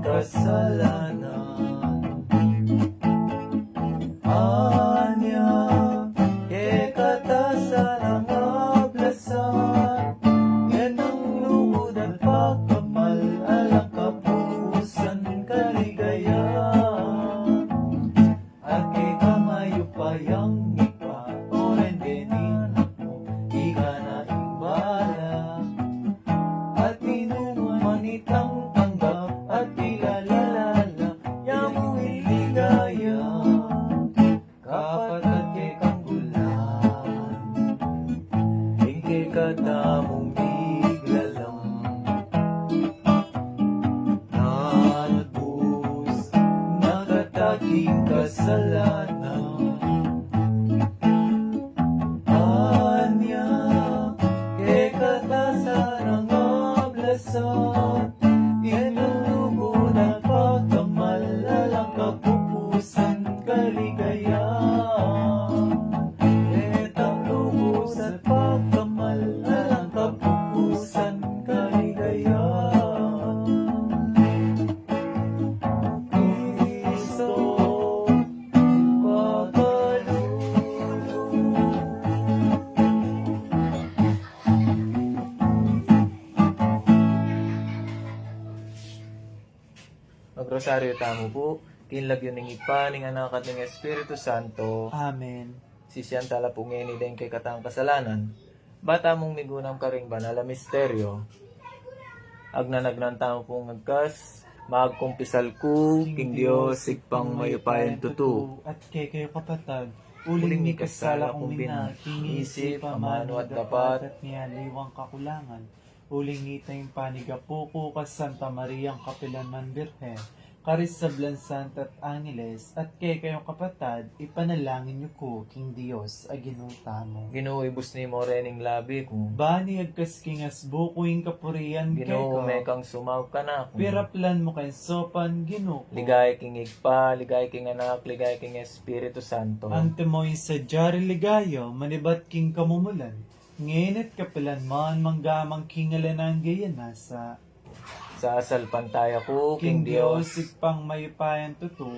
kasalanan. Anya, ke katasan ang ablasan, yan ang lugod at pagkamal, alang kapusan kaligayahan. At kay kamayo payang ipa, oren denin mo, ika na imbala. At inuman manitang tanggap, at ilalala, yamu iligaya. Kapat at kay kanggulan, ingkay katamong biglalang. Nanatbus, nakataking kasalanan. Anya, kay katasan ang ablasan, yan ang lugod at pagkamal, alang kapupusan kaligayahan. Etang lugod at pagkamal, alang kapupusan kaligayahan. Kristo, pagkalugod. Magrosaryo tamo po, kinlagyo ning ipa, ning anak at ning Espiritu Santo, Amen. sisyan tala po ngayon din kay katang kasalanan, bata mong migunang karing banal na misteryo, agnanagnan tamo po ngagkas, magkumpisal ku, king Diyos, sigpang mayupayan tutu, At kay kayo kapatag, uling ni kasala kong mina, isip, kinisip, amano at dapat, dapat, at niyaliwang kakulangan. Uling ngitay panigapo ko kas Santa Maria ang Kapilanan Birhen, karisablan Santa at Angeles, at kay kayong kapatad, ipanalangin niyo ko, king Diyos, aginuta mo. ginuibos ni mo rening labi ko, Bani agkas kingas bukuing kapurian kay ginoo ko, may kang sumaw ka na ako. piraplan mo kay sopan ginuko. Ligay king igpa, ligay king anak, ligay king Espiritu Santo. Ante mo'y sa jari ligayo, manibat king kamumulan. Nginit kapilan man manggamang kingalan ang gaya nasa. Sa asal pantaya ko, King king Diyos, Diyos, ikpang mayupayan tuto,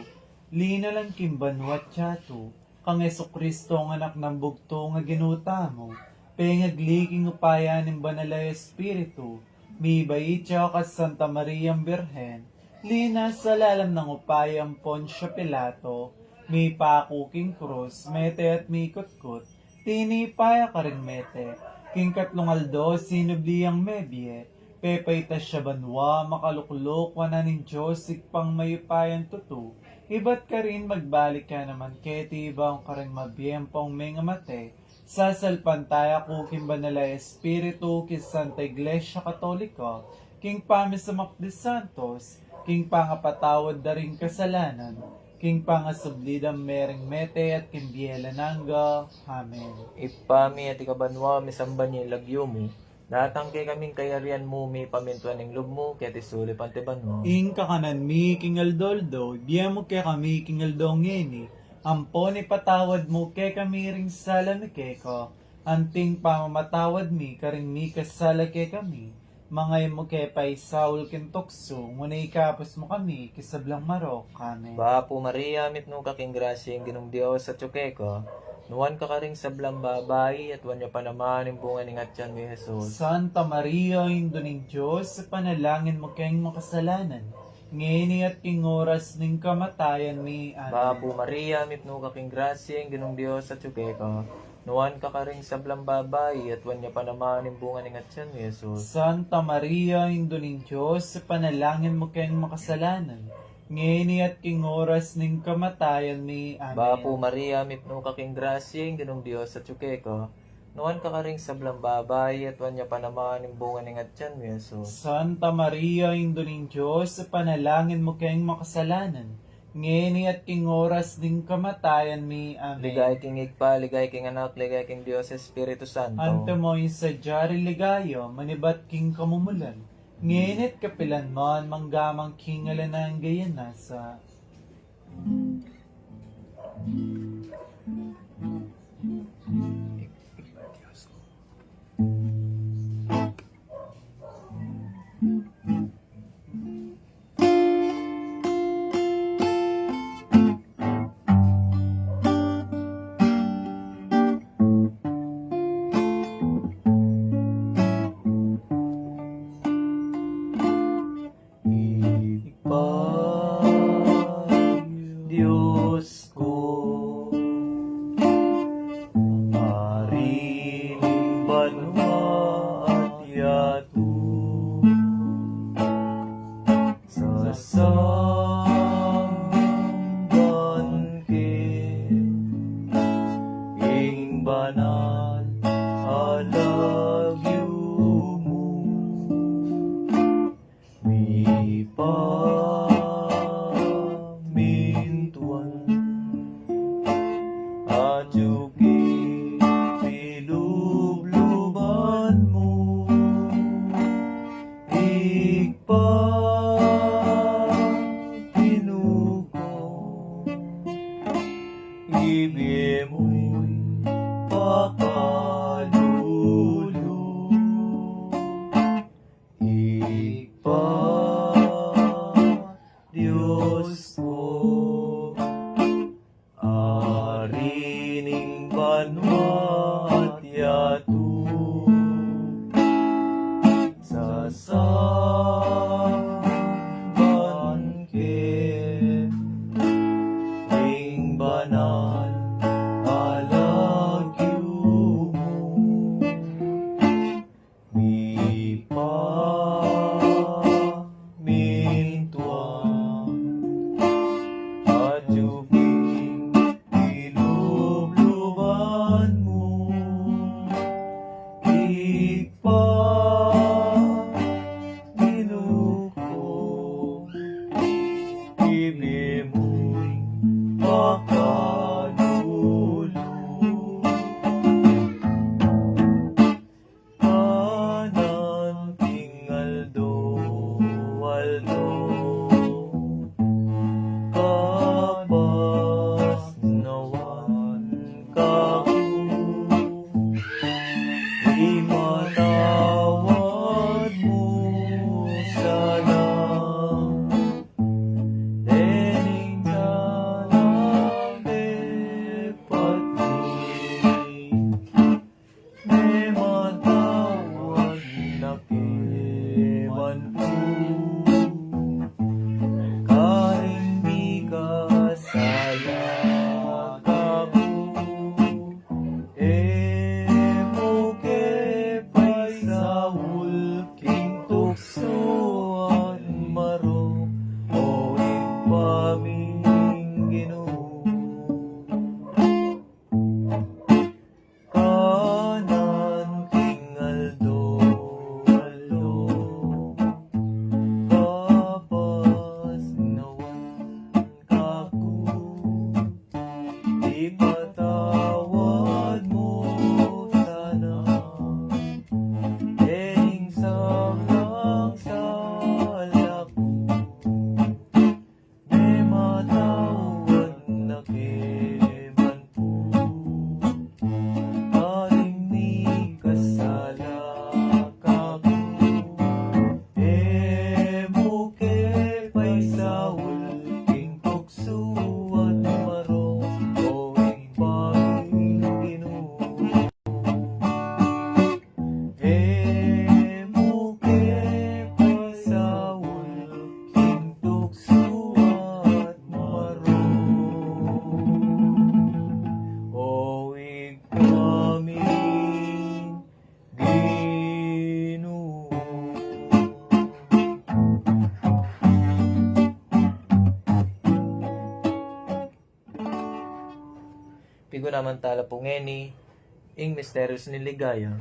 linalang kimbanwat tiyatu, kang Kristo ang anak ng bugto nga ginuta mo, pengagliking upayan ng banalay Espiritu, mibay siya kas Santa Maria Birhen, lina sa lalam ng upayang Poncio Pilato, may pakuking krus, mete at may kutkut, tinipaya ka rin mete, king katlong aldo, sinubliyang mebye, pepay ta siya banwa, makaluklok, wana ng Diyos, ikpang mayupayan tutu, iba't ka rin magbalik ka naman, keti ibang ka rin mabiyempong may ngamate, sasalpan tayo kuking banala Espiritu, kis Santa Iglesia Katolika, king pamis sa Makdi Santos, king pangapatawad da rin kasalanan, king pangasablidang mering mete at kimbiela nangga. Amen. ipami at ikabanwa, misamban niya lagyo mo, natangke kaming kayarian mo, may pamintuan ng loob mo, kaya tisuli pantiban mo. Ing kakanan mi kingal-doldo, biya mo kay kami kingal-do ngeni. Ampon ipatawad mo kay kami ring sala mi keko. Anting pamamatawad mi karing mi kasala kay kami. Mangay mo kay pay Saul kintokso, ngunay ikapos mo kami kisablang marok. Amen. Ba po Maria, mitno ka king grasya, yung ginong Diyos sa tsukeko, nuwan ka karing sablang babay, at wanya pa naman yung bunga ni ngatyan ni Jesus. Santa Maria, Indo ng Diyos, panalangin mo kayong makasalanan. Ngini at king oras ng kamatayan ni. Ba Amen. po Maria, mitno ka king grasya, yung ginong Diyos sa tsukeko, nuwan ka karing sablang babay, at wanya pa naman yung bunga ni ngatyan ni Jesus. Santa Maria, Indo ng Diyos, panalangin mo kayong makasalanan. Ngini at king oras ng kamatayan ni. Amen. Ba po Maria, mitno ka king grasya, yung ginong Diyos sa tsukeko, nuwan ka karing sablang babay, at wanya pa naman yung bunga ni ngatyan ni Jesus. Santa Maria, Indo ng Diyos, panalangin mo kayong makasalanan. Ngini at king oras ng kamatayan ni. Amen. Ligay king igpa, ligay king anak, ligay king Diyos, Espiritu Santo. Ante mo'y sa jari ligayo, manibat king kamumulan. Nginit kapilan man, manggamang kingalan ang gaya nasa. tu sasambang ing banal alagyo mo mi pamintuan at yuki pilubluban mo ikpa pinuko ibig mo'y pakalulu ikpa Diyos ko arining banwa at yatu sasamban ing banal alagyo mo mi pamintuan at yubing ilubluban mo ikpa minuko ibig mo'y pakalulu kanan tingaldo waldo kapas nawan kaku imatawad mo sana dening talabe pati may matawad na kiman po karing di ka sayang ako mo ke pa'y sa hulking tuksuan maro o ipaming Ginoo kanan tingaldo aldo kapas nawan kaku ipatawad mo sana dening sablang salaku may matawad na kiman po karing ni kasala kaku mo ke pa'y sa hulking tukso at maro o ipaming Ginoo mo ke pa'y sa hulking tukso at maro o ipaming Ginoo. Pigo naman tala po ngeni, ing misteryos ni ligaya,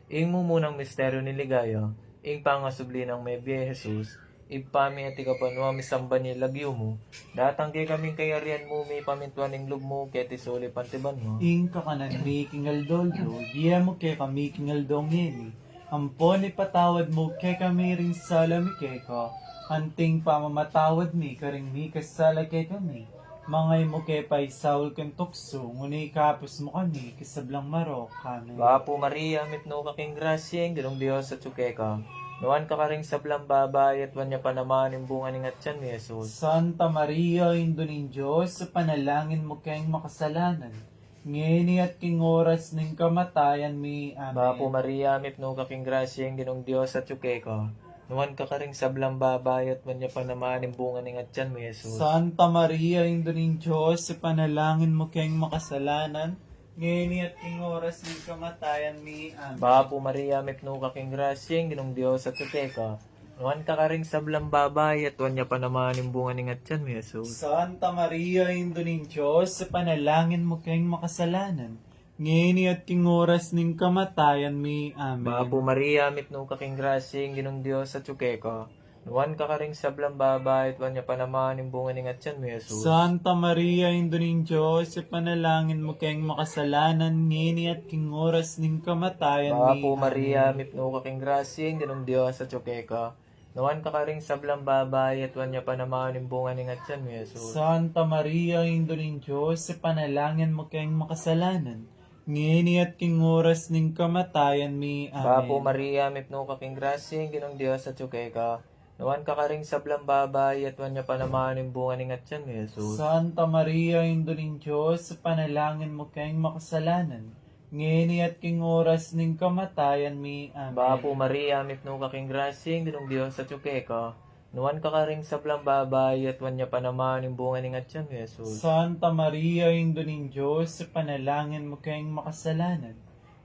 ing mumunang misteryo ni ligaya, ing pangasubli ng may biye Jesus, ipami at ikapanwa misamba ni lagyo mo, datang kay kaming kayarian mo, may pamintuan ng lub mo, kaya tisuli pantiban mo. Ing kakanan mi kingaldo-do, diya mo ke kami kingaldong yeni. Ampon ipatawad mo ke kami ring salami ke ka. Anting pamamatawad mi karing mi kasala ke kami. Mangay mo ke pa'y saul ken tukso, ngunay kapos mo kami, kisablang maro kami. Wapo Maria, mitno kaking grasya, ginong Diyos at sukeka. Nuan ka karing sablang babay at wanya pa naman yung bunga ni ngatyan ni Jesus. Santa Maria, Indo ning Diyos, sa panalangin mo kayong makasalanan. Ngeni at king oras ning kamatayan mi. Amen. Wapo Maria, mitno kaking grasya, ginong Diyos at sukeka. Nuan ka karing sablang babay at wanya pa naman yung bunga ni ngatyan ni Jesus. Santa Maria, Indo ning Diyos, sa panalangin mo kayong makasalanan. ngayon at king oras ng kamatayan mi. Amen. Bapo Maria, mipno ka king grasyeng, ginong Diyos at tuteka. Nuan ka karing sablang babay, at wanya pa naman yung bunga ni Ngatyan mo, Jesus. Santa Maria, Indo ng Diyos, sa panalangin mo kayong makasalanan, ngayon at king oras ng kamatayan mi. Amen. Bapo Maria, mipno ka king grasyeng, ginong Diyos at tuteka. Nuan ka karing sablang babay, at wanya pa naman yung bunga ni Ngatyan mo, Jesus. Santa Maria, Indo ng Diyos, sa panalangin mo kayong makasalanan, ngayon at king oras ng kamatayan mi. Bapo Maria, mipno ka king grasyeng, ginong Diyos at tuteka. Nuan ka karing sablang babay, at wanya pa naman yung bunga ni Ngatyan mo, Jesus. Santa Maria, Indo ng Diyos, sa panalangin mo kayong makasalanan, ngayon at king oras ng kamatayan mi. Amen. Bapo Maria, mipno ka king grasyeng, ginong Diyos at tuteka. Nuan ka karing sablang babay, at wanya pa naman yung bunga ni Ngatyan mo, Jesus. Santa Maria, Indo ng Diyos, sa panalangin mo kayong makasalanan, ngayon at king oras ng kamatayan mi. Amen. Bapo Maria, mipno ka king grasyeng, ginong Diyos at tuteka. Nuan ka karing sablang babay, at wanya pa naman yung bunga ni Ngatyan mo, Jesus. Santa Maria, Indo ng Diyos, sa panalangin mo kayong makasalanan,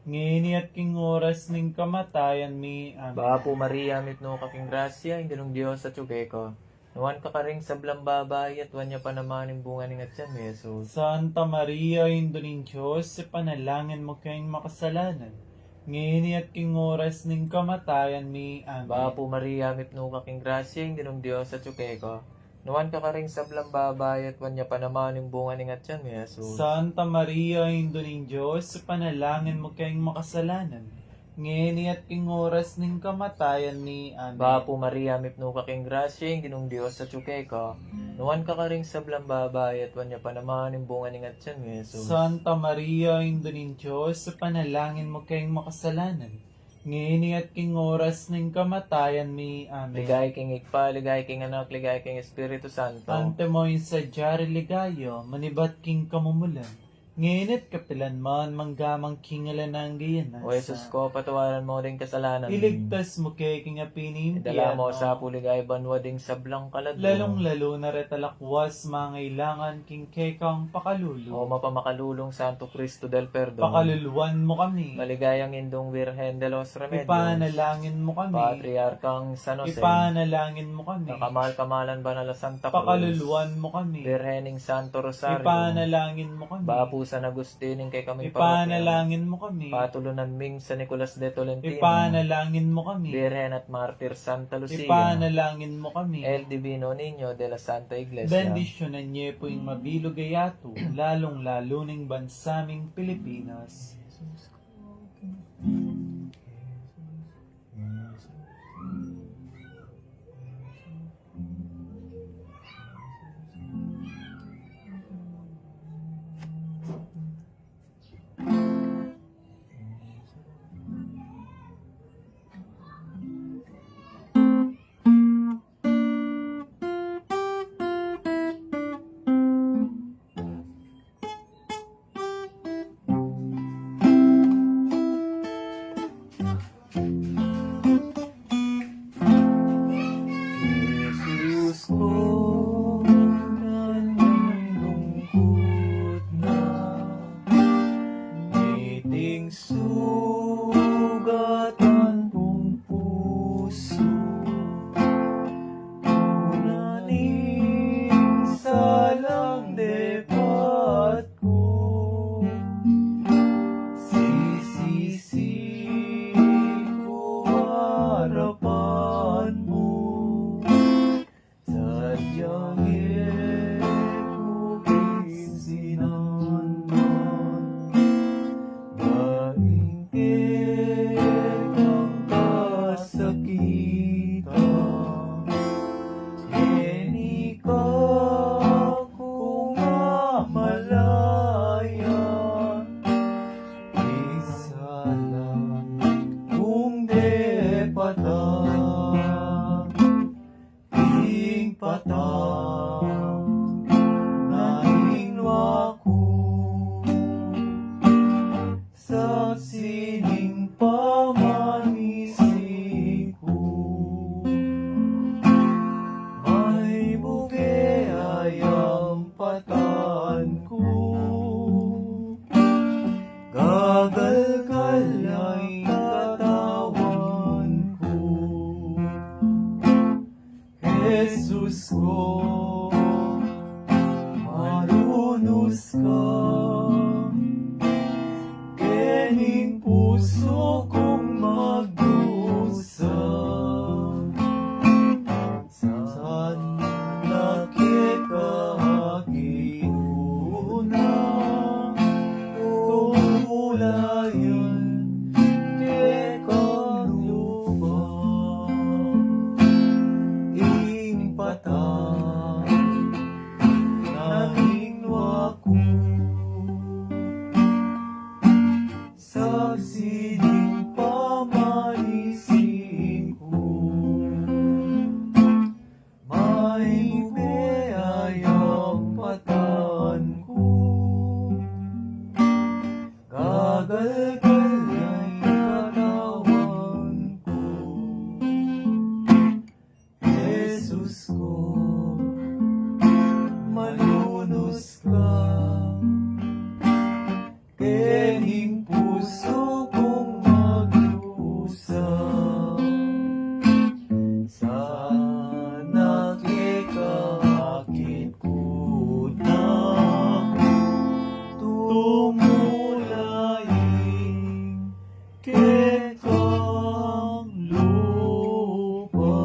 ngayon at king oras ng kamatayan mi. Amen. Bapo Maria, mipno ka king grasyeng, ginong Diyos at tuteka. Nuan ka karing sablang babay, at wanya pa naman yung bunga ni Ngatyan mo, Jesus. Santa Maria, Indo ng Diyos, sa panalangin mo kayong makasalanan, ngayon at king oras ng kamatayan mi. Amen. Bapo Maria, mipno ka king grasyeng, ginong Diyos at tuteka. Nuan ka karing sablang babay, at wanya pa naman yung bunga ni Ngatyan mo, Jesus. Santa Maria, Indo ng Diyos, sa panalangin mo kayong makasalanan, ngayon at king oras ng kamatayan mi. Amen. Bapo Maria, mipno ka king grasyeng, ginong Diyos at tuteka. Nuan ka karing sablang babay, at wanya pa naman yung bunga ni Ngatyan mo, Jesus. Santa Maria, Indo ng Diyos, sa panalangin mo kayong makasalanan, ngayon at king oras ng kamatayan mi. Amen. Ligay king Ikpa, ligay king Anak, ligay king Espiritu Santo. Ante mo yung sadyari ligayo, manibat king kamumulan, ngayon at kapilan man, manggamang kingalan ng gayan. O Jesus ko, patawaran mo rin kasalanan. Iligtas mo kay king apini Idala mo sa puligay banwading sablang kalado. lalong-lalo na retalakwas mangailangan king kekang O pakalulu. mapamakalulong Santo Cristo del Perdon. Pakaluluan mo kami. Maligayang indong Virgen de los Remedios. Ipanalangin mo kami. Patriarkang San Jose. Ipanalangin mo kami. Nakamal-kamalan banal na Santa Cruz. Pakaluluan mo kami. Virgening Santo Rosario. Ipanalangin mo kami. Bapu San Agustining kay kami parokya. Ipanalangin mo kami. Patulunan ming sa Nicolas de Tolentino. Ipanalangin mo kami. Virgen at Martir Santa Lucia. Ipanalangin mo kami. El Divino Niño de la Santa Iglesia. Bendisyonan niyo po yung mabilog gayato, lalong-lalo ng bansaming Pilipinas. Jesus ko, malunos ka, kening puso kong magdusa. Saan nakikahagihuna, tumulayan kekang lupa, ing patang nahinwa ko, sa sining pamalisin ko, may biyayang pataan ko, gagalgalay katawan ko, Jesus ko, malunos ka, kening puso kong magdusa. Sana kikakit ko na tumulaing kekang lupa.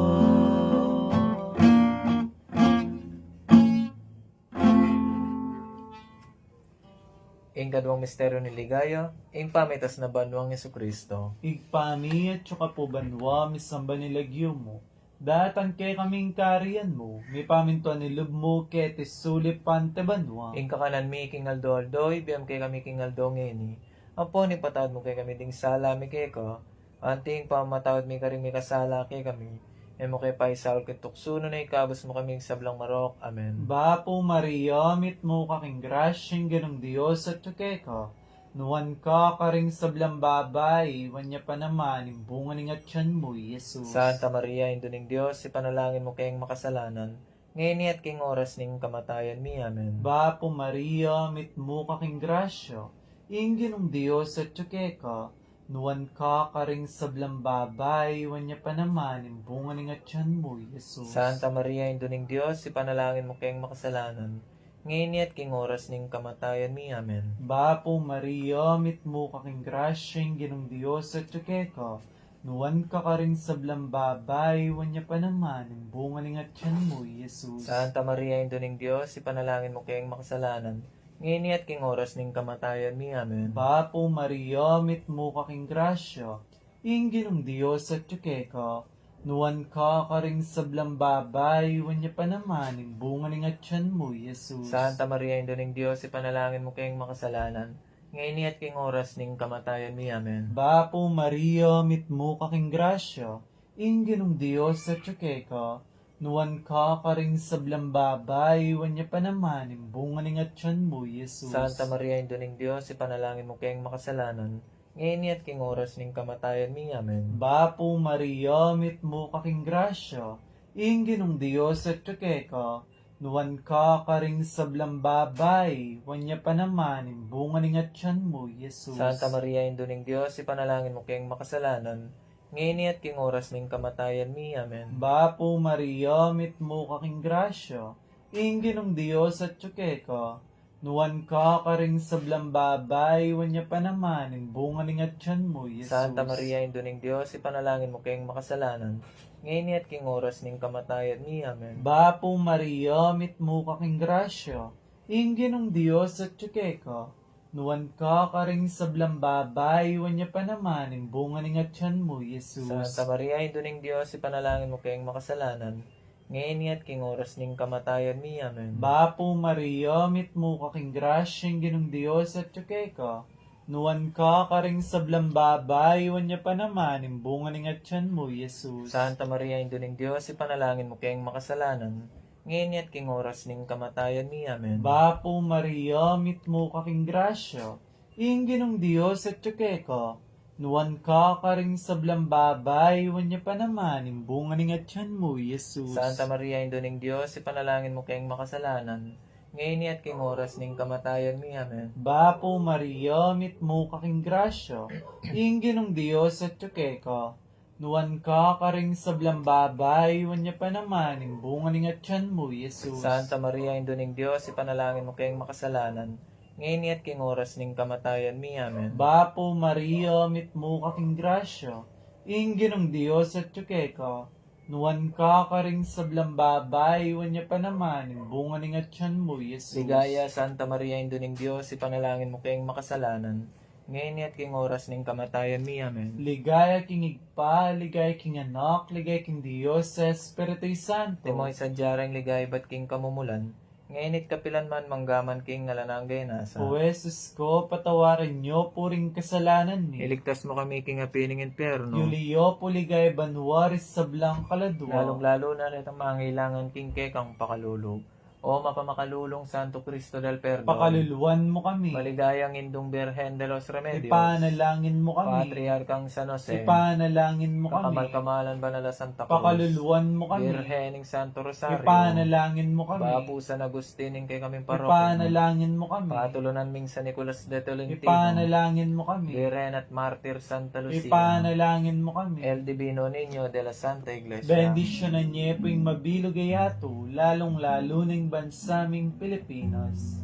Ing kadwang misteryo ni ligaya, ing pamitas na banwang Jesucristo. Igpami at saka po banwa, misamba nilagyo mo. Datan kay kaming kariyan mo, may pamintuan nilub mo, ketis sulip pante banwa. Ing kakanan mi king aldo-aldoy, biyam kay kami king aldo ngeni. Apo ni patawad mo kay kami ding sala mi kay ko. Anting pamatawad mi karing mi kasala kay kami. Emo kay paisal kay tuksuno na ikabos mo kami sablang marok. Amen. Bapo Maria, mit mo kaking grasyeng ganong Diyos at tsukeka. Nuwan ka karing sablang babay, wanya pa naman, imbungan ng atyan mo, Jesus. Santa Maria, Induning Diyos, ipanalangin mo kayong makasalanan, ngayon at king oras ning kamatayan mi. Amen. Bapo Maria, mit mo kaking grasya, ingin Diyos at tsukeka. Nuwan ka karing sablang babay, wanya pa naman, imbungan ng atyan mo, Jesus. Santa Maria, Induning Diyos, ipanalangin mo kayong makasalanan, ngayon at king oras ning kamatayan mi. Amen. Bapo Maria, mit mo kaking grasyeng ginong Diyos at tsukeka. Nuwan ka karing sablang babay, wanya pa naman, imbungan ng atyan mo, Jesus. Santa Maria, Induning Diyos, ipanalangin mo kayong makasalanan, ngayon at king oras ning kamatayan mi. Amen. Bapo Maria, mit mo kaking grasya, ingin Diyos at tsukeka. Nuwan ka karing sablang babay, wanya pa naman, imbungan ng atyan mo, Jesus. Santa Maria, Induning Diyos, ipanalangin mo kayong makasalanan, ngayon at king oras ning kamatayan mi. Amen. Bapo Maria, mit mo kaking grasya, ingin Diyos at tsukeka. Nuwan ka karing sablang babay, wanya pa naman, imbungan ng atyan mo, Jesus. Santa Maria, Induning Diyos, ipanalangin mo kayong makasalanan, ngayon at king oras ning kamatayan mi. Amen. Bapo Maria, mit mo kaking grasya, ingin Diyos at tsukeka. Nuwan ka karing sablang babay, wanya pa naman, imbungan ng atyan mo, Jesus. Santa Maria, Induning Diyos, ipanalangin mo kayong makasalanan, ngayon at king oras ning kamatayan mi. Amen. Bapo Maria, mit mo kaking grasya, ingin Diyos at tsukeka. Nuwan ka karing sablang babay, wanya pa naman, imbungan ng atyan mo, Jesus. Santa Maria, Induning Diyos, ipanalangin mo kayong makasalanan, ngayon at king oras ning kamatayan mi. Amen. Bapo Maria, mit mo kaking grasya, ingin Diyos at tsukeka. Nuwan ka karing sablang babay, wanya pa naman, imbungan ng atyan mo, Jesus. Santa Maria, Induning Diyos, ipanalangin mo kayong makasalanan, ngayon at king oras ning kamatayan mi. Amen. Bapo Maria, mit mo kaking grasyeng ginong Diyos at tsukeka. Nuwan ka karing sablang babay, wanya pa naman, imbungan ng atyan mo, Jesus. Santa Maria, Induning Diyos, ipanalangin mo kayong makasalanan, ngayon at king oras ning kamatayan mi. Amen. Bapo Maria, mit mo kaking grasya, ingin Diyos at tsukeka. Nuwan ka karing sablang babay, wanya pa naman, imbungan ng atyan mo, Jesus. Santa Maria, Induning Diyos, ipanalangin mo kayong makasalanan, ngayon at king oras ning kamatayan mi. Amen. Bapo Maria, mit mo kaking grasya, ingin Diyos at tsukeka. Nuwan ka karing sablang babay, wanya pa naman, yung bunga ng atyan mo, Jesus. Santa Maria, Indo ning Diyos, ipanalangin mo kayong makasalanan, ngayon at king oras ning kamatayan mi. Amen. Bapo Maria, mit mo kaking grasya, ingin ng Diyos at yuke ka. Nuwan ka karing sablang babay, wanya pa naman, yung bunga ng atyan mo, Jesus. Ligaya, Santa Maria, Indo ning Diyos, ipanalangin mo kayong makasalanan, ngayon at king oras ning kamatayan mi. Amen. Ligaya king igpa, ligaya king anak, ligaya king Diyos, sa Espiritu Santo. Timoy sadyarang ligay ba't king kamumulan, ngayon it kapilan man manggaman king nalananggay nasa. O Jesus ko, patawarin niyo puring kasalanan ni. Iligtas mo kami king apining impyerno. Yuliyo puligay banwaris sablang kaladwa. Lalong-lalo na rin ang mangailangan king kekang pakalulog. O mapamakalulong Santo Cristo del Perdon. Pakaluluan mo kami. Maligayang indong Birhen de los Remedios. Ipanalangin mo kami. Patriarkang San Jose. Ipanalangin mo kami. Kamal-kamalan banala Santa Cruz. Pakaluluan mo kami. Birhening Santo Rosario. Ipanalangin mo kami. Bapu San Agustin kay kaming parokya. Ipanalangin mo kami. Patulunan ming San Nicolas de Tolentino. Ipanalangin mo kami. Birhen at Martir Santa Lucia. Ipanalangin mo kami. El Divino Niño de la Santa Iglesia. Bendisyonan niya po yung mabilog ayato, lalong-lalo ng bansaming Pilipinas.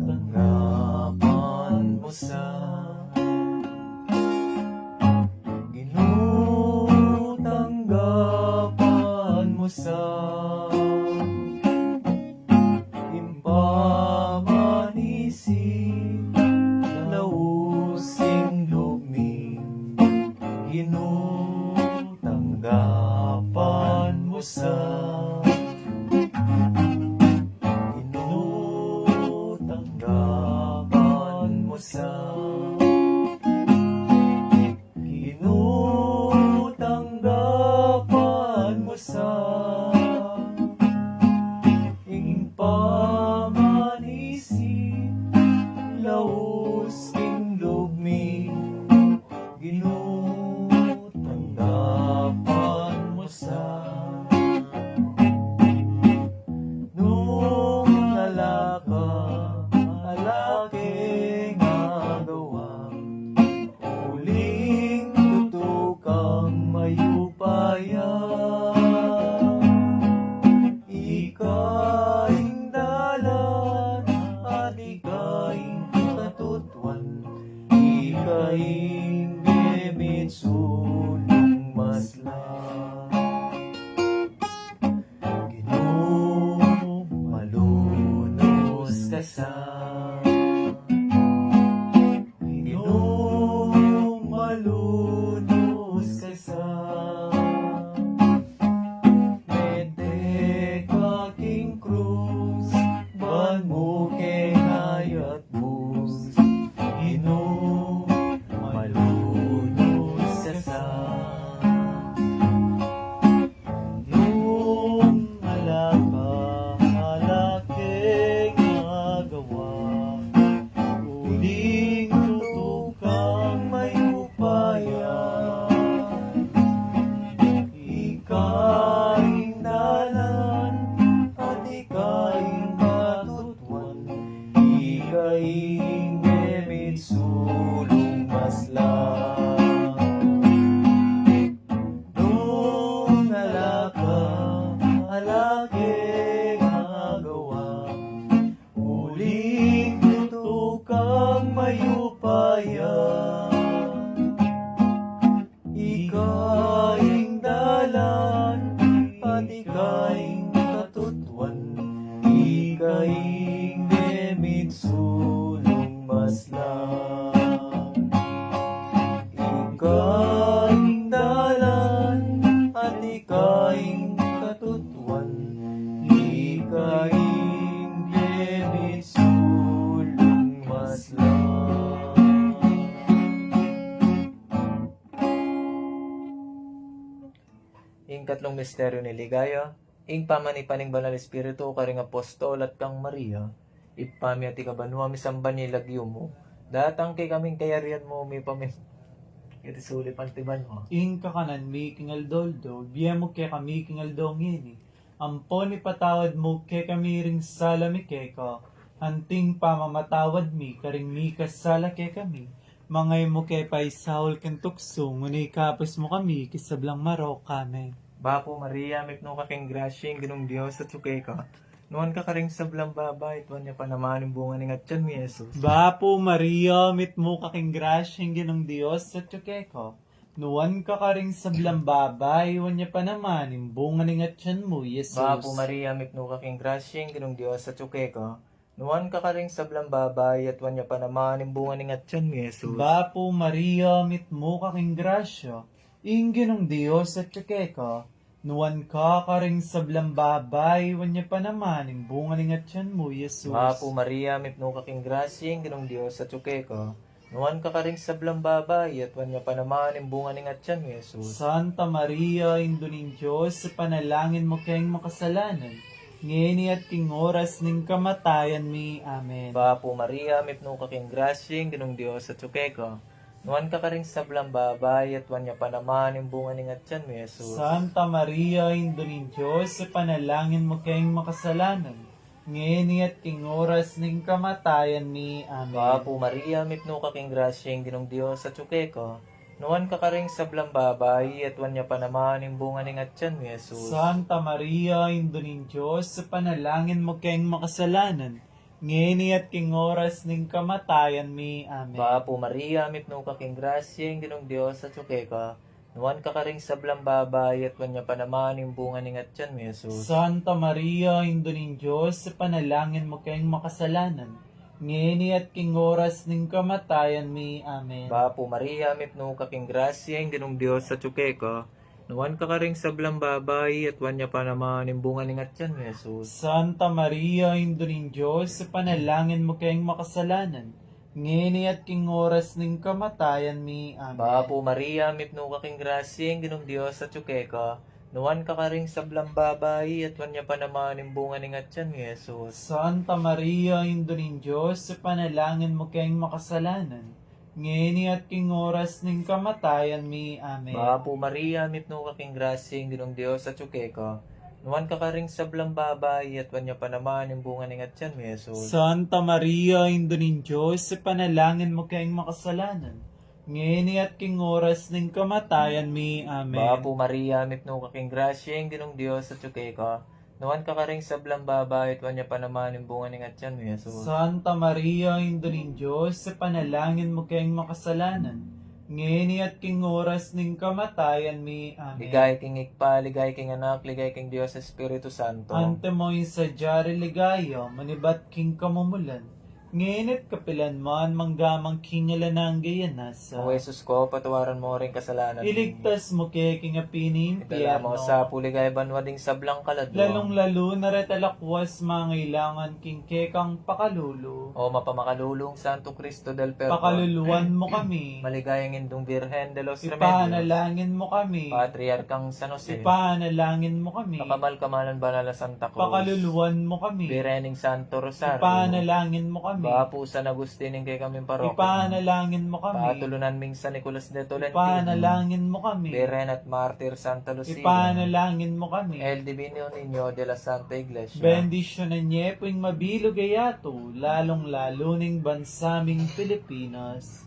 Tanggapan mo sa tanggapan mo sa impamanisi lausing lumi tanggapan mo sa tanggapan mo sa tanggapan mo sa impamanisi laos king lugmi tanggapan mo sa nung alaka alaki nga gawa uling tutukang mayupaya ikaing dalan at ikaing katutuan ikaing gemit sulong maslan malunos ka sa malunos ka sa mede ka king krus ban mo kay hayat bus malunos ka sa nung alaka alaking agawa uling tutukang mayupaya ikaing dalan at ikaing katutuan ikaing gemit sulong maslan nung alaka alaki agawa uling tutukang mayupaya ikaing dalan at ikaing katutuan ikaing gemit sulong maslan ikaing dalan at ikaing katutuan ikaing gemit sulong maslan. Ing katlong misteryo ni Ligaya, ing pamanipaning banal espiritu karing apostol at kang Maria, ipami at ikabanwa misamban ni lagyo mo, Datang kay kaming kayarian mo, may pamin. Iti suli pantiban mo. Inka kanan mi kingal doldo, biya mo ke kami kingal dongini. Ampon ipatawad mo ke kami ring salami ke ka. Hanting pamamatawad mi, karing mi kasala ke kami. Mangay mo ke paisahol ken tukso, ngunay kapos mo kami, kisablang maro kami. Bapo Maria, mipno ka king grasyeng ginong Diyos at sukay ka. Nuan ka karing sablang baba, ituan niya pa naman yung bunga ni Ngatyan mi Jesus. Bapo Maria, mit mo kaking grasyeng ginong Diyos sa ko. Nuwan ka karing sablang babay, iwan niya pa naman, imbunga ni ngatyan mo, Jesus. Bapo Maria, mipno ka king grasyeng ginong Diyos at sukay ka. Nuan ka karing sablang babay, at wan niya pa naman yung bunga ni Ngatyan mi Jesus. Bapo Maria, mit mo kaking grasya, ingin ng Diyos at ko. Nuwan ka karing sablang babay, iwan niya pa naman, imbunga ni ngatyan mo, Jesus. Bapo Maria, mipno ka king grasyeng ginong Diyos at sukay ka. Nuan ka karing sablang babay, at wan niya pa naman yung bunga ni Ngatyan mi Jesus. Santa Maria, Indo ning Diyos, sa panalangin mo kayong makasalanan, ngeni at king oras ning kamatayan mi. Amen. Bapo Maria, mipno ka king grasyeng ginong Diyos at sukay ka. Nuan ka karing sablang babay, at wan niya pa naman yung bunga ni Ngatyan mi Jesus. Santa Maria, Indo ning Diyos, sa panalangin mo kayong makasalanan, ngeni at king oras ning kamatayan mi. Amen. Bapo Maria, mipno ka king grasyeng ginong Diyos at sukay ka. Nuan ka karing sablang babay, at wan niya pa naman yung bunga ni Ngatyan mi Jesus. Santa Maria, Indo ning Diyos, sa panalangin mo kayong makasalanan, ngeni at king oras ning kamatayan mi. Amen. Bapo Maria, mipno ka king grasyeng ginong Diyos at sukay ka. Nuan ka karing sablang babay, at wan niya pa naman yung bunga ni Ngatyan mi Jesus. Santa Maria, Indo ning Diyos, sa panalangin mo kayong makasalanan, ngeni at king oras ning kamatayan mi. Amen. Bapo Maria, mipno ka king grasyeng ginong Diyos at sukay ka. Nuan ka karing sablang babay, at wan niya pa naman yung bunga ni Ngatyan mi Jesus. Santa Maria, Indo ning Diyos, sa panalangin mo kayong makasalanan, ngeni at king oras ning kamatayan mi. Amen. Bapo Maria, mipno ka king grasyeng ginong Diyos at sukay ka. Nuan ka karing sablang babay, at wan niya pa naman yung bunga ni Ngatyan mi Jesus. Santa Maria, Indo ning Diyos, sa panalangin mo kayong makasalanan, ngeni at king oras ning kamatayan mi. Amen. Bapo Maria, mipno ka king grasyeng ginong Diyos at sukay ka. Nuan ka karing sablang babay, at wan niya pa naman yung bunga ni Ngatyan mi Jesus. Santa Maria, Indo ning Diyos, sa panalangin mo kayong makasalanan, ngeni at king oras ning kamatayan mi. Amen. Bapo Maria, mipno ka king grasyeng ginong Diyos at sukay ka. Nuan ka karing sablang babay, at wan niya pa naman yung bunga ni Ngatyan mi Jesus. Santa Maria, Indo ning Diyos, sa panalangin mo kayong makasalanan, ngeni at king oras ning kamatayan mi. Amen. Ligay king ikpa, ligay king anak, ligay king Diyos Espiritu Santo. Ante mo yung sadyari ligaya, manibat king kamumulan, ngenit kapilan man manggamang kingala ng gayanasa. O Jesus ko, patawaran mo rin kasalanan. Iligtas mo kay king apini Itala mo impyerno. sa puligay banwading sablang kaladwa. Lalong lalo na retalakwas mangailangan king kekang pakalulu. O mapamakalulong Santo Cristo del Perdon. Pakaluluan mo kami. Maligayang indong Birhen de los Remedios. Ipanalangin mo kami. Patriarkang San Jose. Ipanalangin mo kami. Kamal-kamalan banal na Santa Cruz. Pakaluluan mo kami. Birening Santo Rosario. Ipanalangin mo kami. Bapo San Agustin kay kaming parokya. Ipanalangin mo kami. Patulunan ming San Nicolas de Tolentino. Ipanalangin mo kami. Biren at Martir Santa Lucia. Ipanalangin mo kami. El Divino Niño de la Santa Iglesia. Bendisyonan niya po yung mabilog ayato, lalong lalo ning bansaming Pilipinas.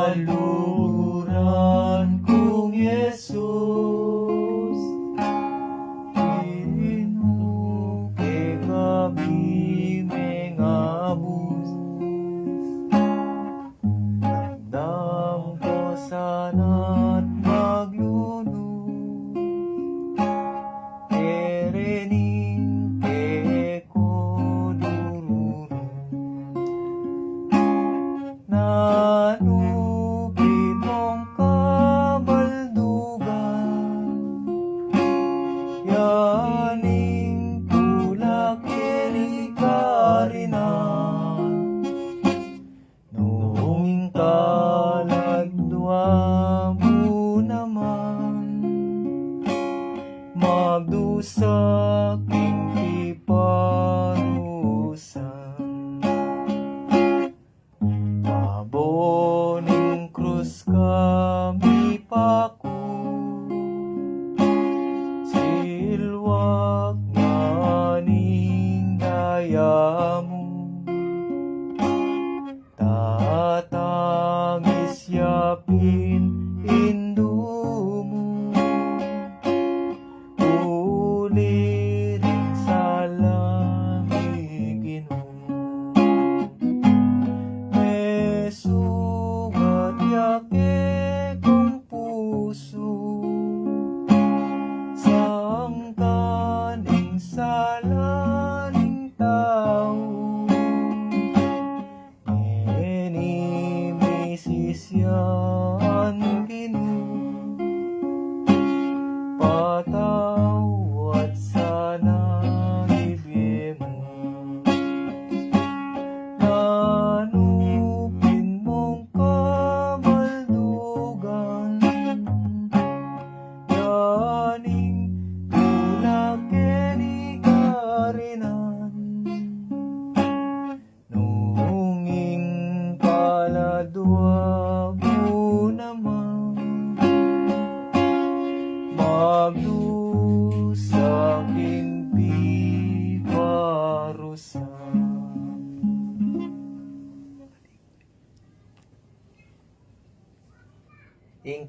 Kaluhuran kong Jesus,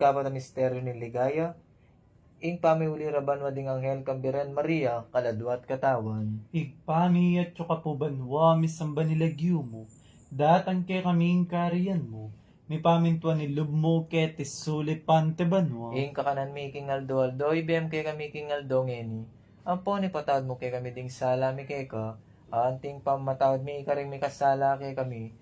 kapat ang misteryo ni ligaya, ing pamiuli raban wading anghel kambiren Maria, kaladwat katawan. Igpami at kapubanwa misamba nilagyo mo, datang kay kaming kariyan mo, mi pamintuan ni lubmo ketis sulipan te banwa. Ing kakanan mi king aldo, ibem kay kami king aldo ngeni. Ampo ni patawad mo kay kami ding sala mi kay ka, anting pamatawad mi ikaring mi kasala kay kami.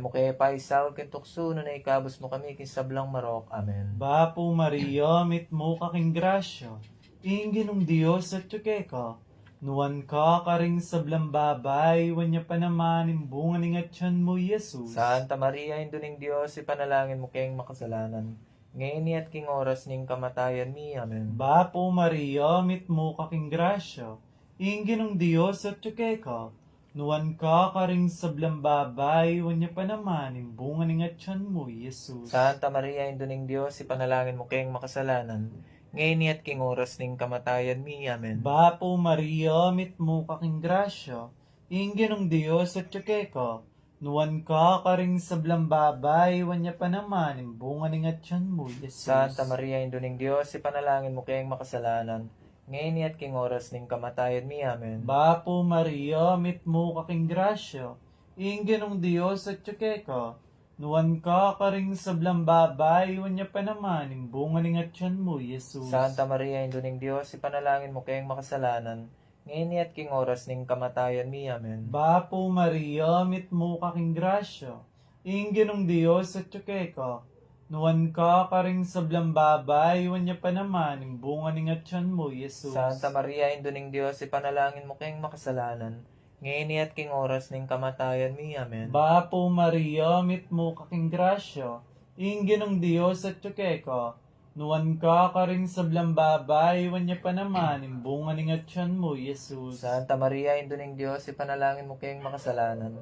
Mo kay paisaw ken tukso no na ikabos mo kami kin sablang marok. Amen. Bapo Maria, mit mo kaking grasya, inginong Diyos at ka. Nuwan ka karing sablang babay, wanya pa naman imbungan ng atyan mo, Jesus. Santa Maria, Induning Diyos, ipanalangin mo kayong makasalanan. Ngayon at king oras ning kamatayan mi. Amen. Bapo Maria, mit mo kaking grasya, inginong Diyos at ka. Nuwan ka karing sablang babay, wanya pa naman imbungan ng atyan mo, Jesus. Santa Maria, Induning Diyos, ipanalangin mo kayong makasalanan. Ngayon at king oras ning kamatayan mi. Amen. Bapo Maria, mit mo kaking grasya, inginong Diyos at ka. Nuwan ka karing sablang babay, wanya pa naman imbungan ng atyan mo, Jesus. Santa Maria, Induning Diyos, ipanalangin mo kayong makasalanan. Ngayon at king oras ning kamatayan mi. Amen. Bapo Maria, mit mo kaking grasya, inginong Diyos at ka. Nuwan ka karing sablang babay, wanya pa naman imbungan ng atyan mo, Jesus. Santa Maria, Induning Diyos, ipanalangin mo kayong makasalanan. Ngayon at king oras ning kamatayan mi. Amen. Bapo Maria, mit mo kaking grasya, inginong Diyos at ka. Nuwan ka karing sablang babay, wanya pa naman imbungan ng atyan mo, Jesus. Santa Maria, Induning Diyos, ipanalangin mo kayong makasalanan. Ngayon at king oras ning kamatayan mi. Amen. Bapo Maria, mit mo kaking grasya, inginong Diyos at ka. Nuwan ka karing sablang babay, wanya pa naman imbungan ng atyan mo, Jesus. Santa Maria, Induning Diyos, ipanalangin mo kayong makasalanan.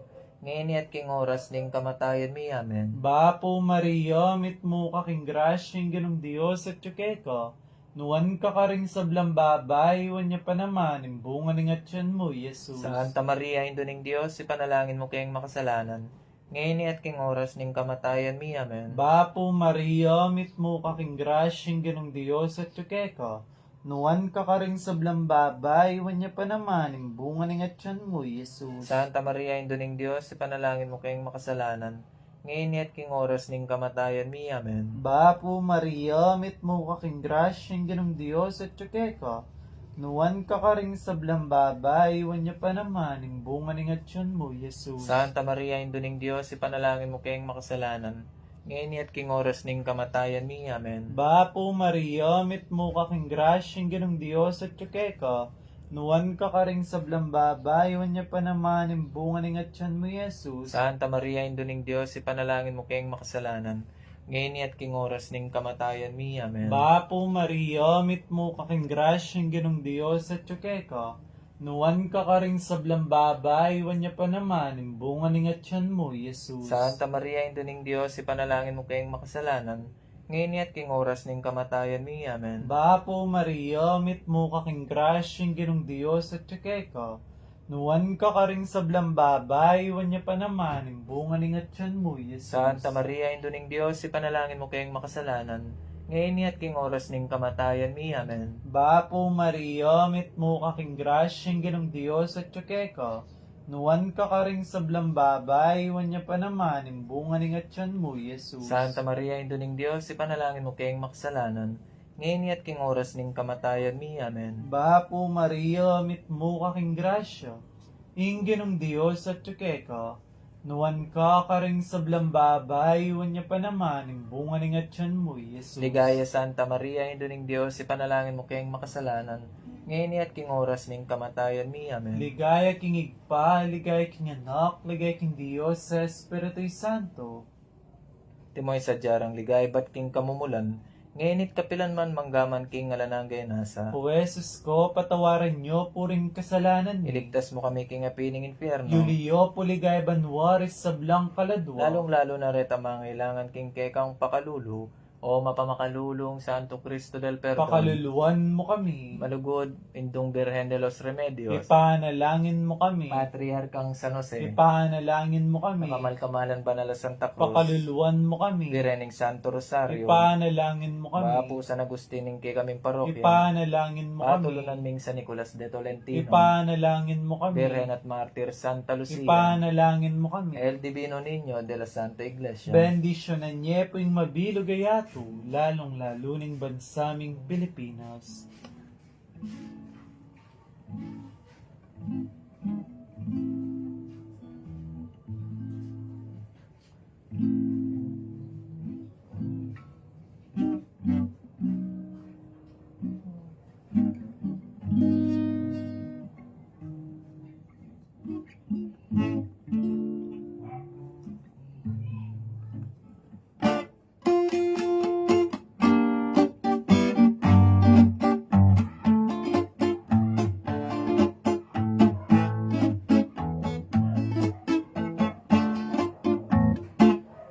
Ngayon at king oras ning kamatayan mi. Amen. Bapo Maria, mit mo kaking grasya, inginong Diyos at ka. Nuwan ka karing sablang babay, wanya pa naman imbungan ng atyan mo, Jesus. Santa Maria, Induning Diyos, ipanalangin mo kayong makasalanan. Ngayon at king oras ning kamatayan mi. Amen. Bapo Maria, mit mo kaking grasya, inginong Diyos at ka. Nuwan ka karing sablang babay, wanya pa naman imbungan ng atyan mo, Jesus. Santa Maria, Induning Diyos, ipanalangin mo kayong makasalanan. Ngayon at king oras ning kamatayan mi. Amen. Bapo Maria, mit mo kaking grasya, inginong Diyos at ka. Nuwan ka karing sablang babay, wanya pa naman imbungan ng atyan mo, Jesus. Santa Maria, Induning Diyos, ipanalangin mo kayong makasalanan. Ngayon at king oras ning kamatayan mi. Amen. Bapo Maria, mit mo kaking grasya, inginong Diyos at ka. Nuwan ka karing sablang babay, wanya pa naman imbungan ng atyan mo, Jesus. Santa Maria, Induning Diyos, ipanalangin mo kayong makasalanan. Ngayon at king oras ning kamatayan mi. Amen. Bapo Maria, mit mo kaking grasya, inginong Diyos at ka. Nuwan ka karing sablang babay, wanya pa naman imbungan ng atyan mo, Jesus. Santa Maria, Induning Diyos, ipanalangin mo kayong makasalanan. Ngayon at king oras ning kamatayan mi. Amen. Bapo Maria, mit mo kaking grasya, inginong Diyos at ka. Nuwan ka karing sablang babay, wanya pa naman imbungan ng atyan mo, Jesus. Santa Maria, Induning Diyos, ipanalangin mo kayong makasalanan. Ngayon at king oras ning kamatayan mi. Amen. Bapo Maria, mit mo kaking grasya, inginong Diyos at ka. Nuwan ka karing sablang babay, wanya pa naman imbungan ng atyan mo, Jesus. Santa Maria, Induning Diyos, ipanalangin mo kayong makasalanan. Ngayon at king oras ning kamatayan mi. Amen. Bapo Maria, mit mo kaking grasya, inginong Diyos at ka. Nuwan ka karing sablang babay, wanya pa naman imbungan ng atyan mo, Jesus. Ligaya Santa Maria, Induning Diyos, ipanalangin mo kayong makasalanan. Ngayon at king oras ning kamatayan mi. Amen. Ligaya king Igpa, ligaya king Anak, ligaya king Diyos sa Espiritu Santo. Timoy sa jarang ligay, ba't king kamumulan? Ngayon it kapilan man manggaman king alanangay nasa. O Jesus ko, patawaran niyo puring kasalanan niyo. Iligtas mo kami king apining infierno. Yulio, puligay banwaris sa blang kaladwa. Lalong lalo na ret ang mga kailangan king kekang pakalulu. O mapamakalulong Santo Cristo del Perdon, Pakaluluwan mo kami. malugod Indong Birhen de los Remedios, Ipanalangin mo kami. Patriarkang San Jose, Ipanalangin mo kami. Kamalkamalan Banal na Santa Cruz, Pakaluluwan mo kami. Birening Santo Rosario, Ipanalangin mo kami. Bapo San Agustin kay kaming parokya, Ipanalangin mo kami. Patulunan ming San Nicolas de Tolentino, Ipanalangin mo kami. Birhen at Martir Santa Lucia, Ipanalangin mo kami. El Divino Niño de la Santa Iglesia, Bendisyonan niya po yung mabilog ayato, lalong-lalo ning bansaming Pilipinas.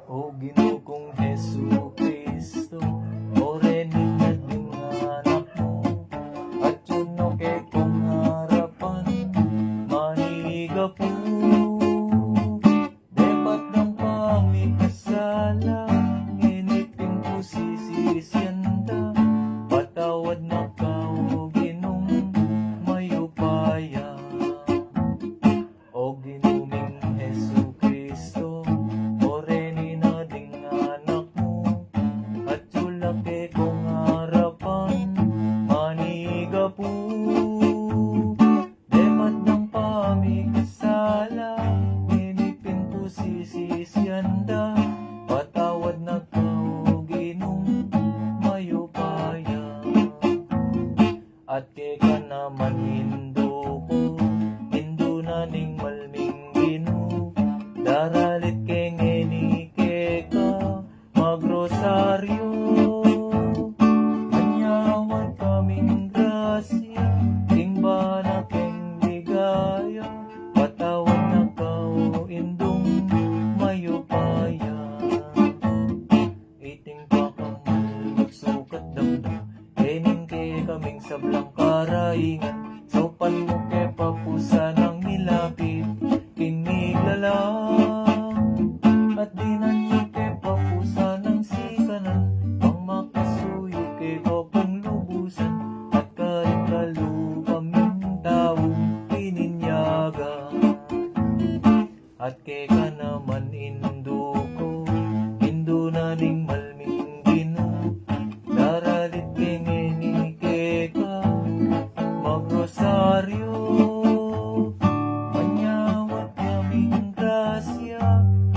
O Ginoo kong Hesu Kristo, orenin na ding anak mo, at yun o kay kong harapan, mahiga po. Depat ng pamikasala, inipin ko sisisyanda, patawad na kao Ginong mayupaya. O Ginuming Hesu Kristo, oreni na ding anak mo, at yulake kong harapan, maniga po. Demat ng pamikasala, inipin po sisisyanda, patawad na kao Ginong mayupaya. At kay ka naman hindo ko, hindo na ning malming Ginoo, daralit kay ngeni kay ka magrosaryo. Anyawan kaming grasya, king bana king ligaya, patawad na kao indong mayupaya. Iting pa kamal magsukat damdam, kening kay kaming sablang karaingan, sopan mo kay papusa ng nilapit, kiniglalang, at dinan nyo kay papusa ng sikanan, pang makasuyo kay kopong lubusan, at karikalu kaming taong pininyaga. At kay ka naman indo ko, indo na ning malming Ginoo, daralit kay ngeni kay ka magrosaryo. Manyawat kaming grasya,